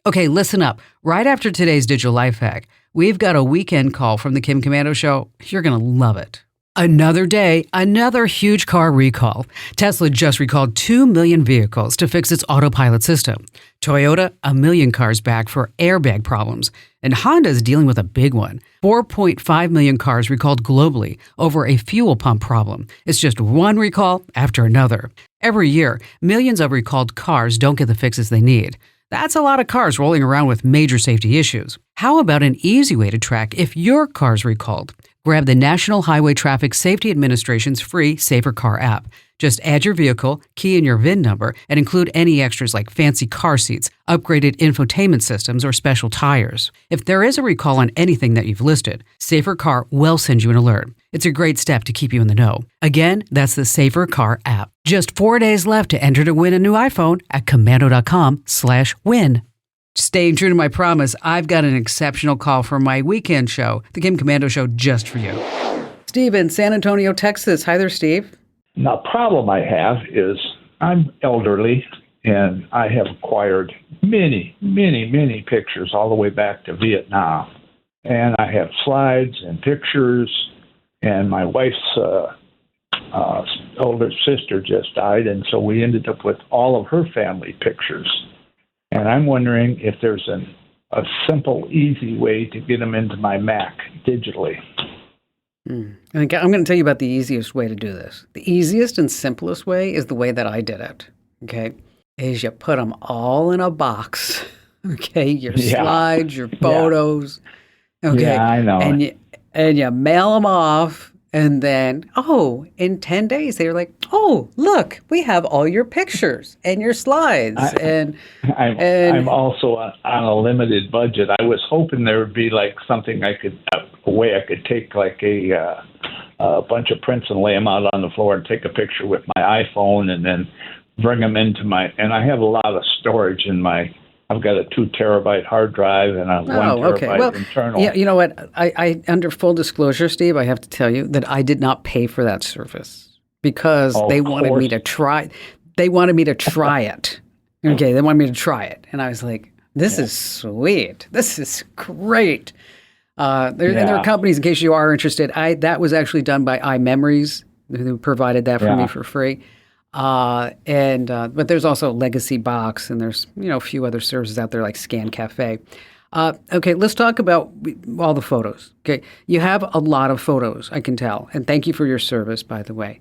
Okay, listen up. Right after today's digital life hack, we've got a weekend call from the Kim Commando Show. You're going to love it. Another day, another huge car recall. Tesla just recalled 2 million vehicles to fix its autopilot system. Toyota, 1 million cars back for airbag problems. And Honda is dealing with a big one. 4.5 million cars recalled globally over a fuel pump problem. It's just one recall after another. Every year, millions of recalled cars don't get the fixes they need. That's a lot of cars rolling around with major safety issues. How about an easy way to track if your car's recalled? Grab the National Highway Traffic Safety Administration's free Safer Car app. Just add your vehicle, key in your VIN number, and include any extras like fancy car seats, upgraded infotainment systems, or special tires. If there is a recall on anything that you've listed, Safer Car will send you an alert. It's a great step to keep you in the know. Again, that's the Safer Car app. Just 4 days left to enter to win a new iPhone at Komando.com/win. Staying true to my promise, I've got an exceptional call for my weekend show, the Kim Commando Show, just for you. Steve in San Antonio, Texas. Hi there, Steve. Now, problem I have is I'm elderly, and I have acquired many, many, many pictures all the way back to Vietnam. And I have slides and pictures, and my wife's older sister just died, and so we ended up with all of her family pictures. And I'm wondering if there's a simple, easy way to get them into my Mac digitally. I'm going to tell you about the easiest way to do this. The easiest and simplest way is the way that I did it, okay, is you put them all in a box, okay, your slides, your photos, okay. Yeah, I know. And you mail them off, and then, in 10 days, they're like, look, we have all your pictures and your slides. I'm also on a limited budget. I was hoping there would be like something a way I could take like a bunch of prints and lay them out on the floor and take a picture with my iPhone and then bring them into and I have a lot of storage in I've got a 2 terabyte hard drive and a 1 terabyte internal. Yeah, you know what? I under full disclosure, Steve, I have to tell you that I did not pay for that service because they wanted me to try. They wanted me to try it. Okay, they wanted me to try it, and I was like, "This is sweet. This is great." And there are companies, in case you are interested. That was actually done by iMemories, who provided that for me for free. But there's also Legacy Box, and there's a few other services out there like Scan Cafe. Okay, let's talk about all the photos. Okay, you have a lot of photos, I can tell, and thank you for your service, by the way.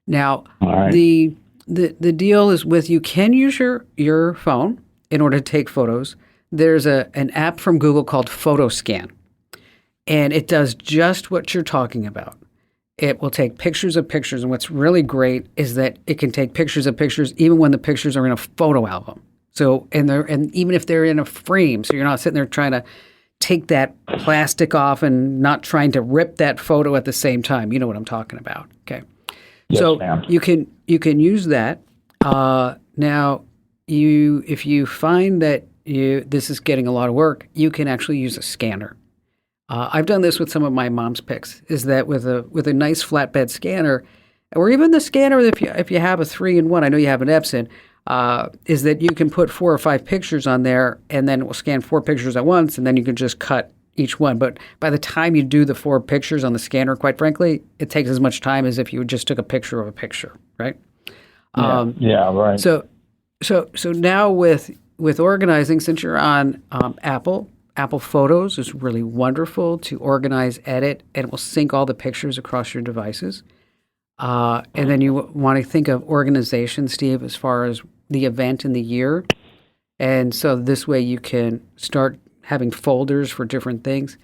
Now, the deal is you can use your phone in order to take photos. There's an app from Google called PhotoScan, and it does just what you're talking about. It will take pictures of pictures, and what's really great is that it can take pictures of pictures even when the pictures are in a photo album. So, and even if they're in a frame, so you're not sitting there trying to take that plastic off and not trying to rip that photo at the same time. You know what I'm talking about, okay? Yes, so ma'am. you can use that. Now, if you find that this is getting a lot of work, you can actually use a scanner. I've done this with some of my mom's pics. Is that with a nice flatbed scanner, or even the scanner if you have a 3-in-1. I know you have an Epson. Is that you can put 4 or 5 pictures on there, and then it will scan 4 pictures at once, and then you can just cut each one. But by the time you do the 4 pictures on the scanner, quite frankly, it takes as much time as if you just took a picture of a picture, right? Right. So now with organizing, since you're on Apple Photos is really wonderful to organize, edit, and it will sync all the pictures across your devices. And then you want to think of organization, Steve, as far as the event in the year. And so this way you can start having folders for different things.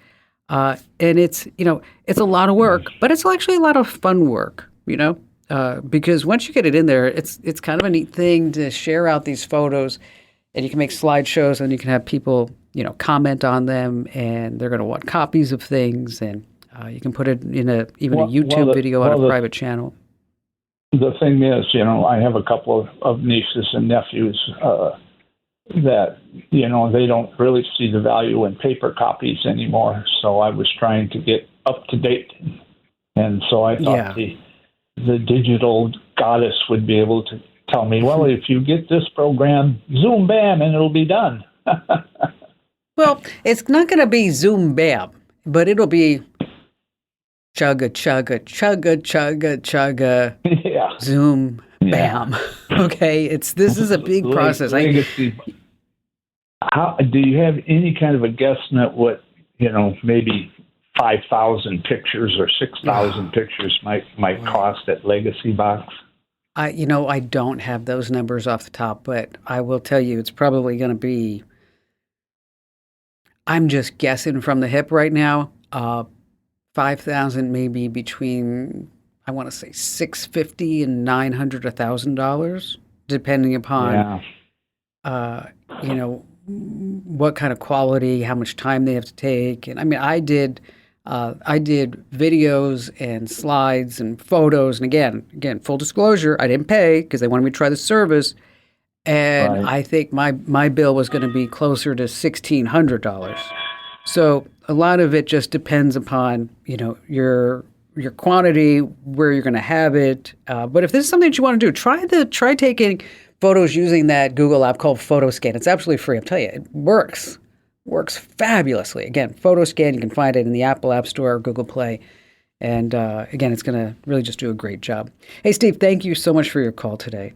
And it's a lot of work, but it's actually a lot of fun work, because once you get it in there, it's kind of a neat thing to share out these photos, and you can make slideshows, and you can have people comment on them, and they're going to want copies of things, and you can put it in a YouTube video on a private channel. The thing is, I have a couple of nieces and nephews that, they don't really see the value in paper copies anymore. So I was trying to get up to date. And so I thought the digital goddess would be able to tell me, well, if you get this program, zoom, bam, and it'll be done. Well, it's not going to be zoom bam, but it'll be chugga, chugga, chugga, chugga, chugga, Yeah. zoom Yeah. bam. Okay, this is a big process. Legacy. How do you have any kind of a guesstimate what, maybe 5,000 pictures or 6,000 pictures might cost at Legacy Box? I don't have those numbers off the top, but I will tell you it's probably going to be, I'm just guessing from the hip right now, 5,000, maybe between, I want to say $650 and $900, $1,000, depending upon, what kind of quality, how much time they have to take. And I mean, I did videos and slides and photos. And again, full disclosure, I didn't pay because they wanted me to try the service. And Right. I think my bill was going to be closer to $1,600. So a lot of it just depends upon, your quantity, where you're going to have it. But if this is something that you want to do, try taking photos using that Google app called PhotoScan. It's absolutely free. I'm telling you, it works fabulously. Again, PhotoScan, you can find it in the Apple App Store or Google Play. And again, it's going to really just do a great job. Hey, Steve, thank you so much for your call today.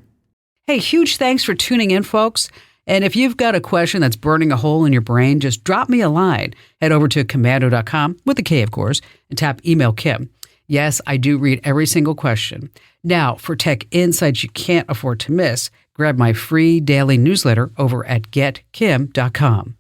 Hey, huge thanks for tuning in, folks. And if you've got a question that's burning a hole in your brain, just drop me a line. Head over to komando.com, with a K, of course, and tap Email Kim. Yes, I do read every single question. Now, for tech insights you can't afford to miss, grab my free daily newsletter over at getkim.com.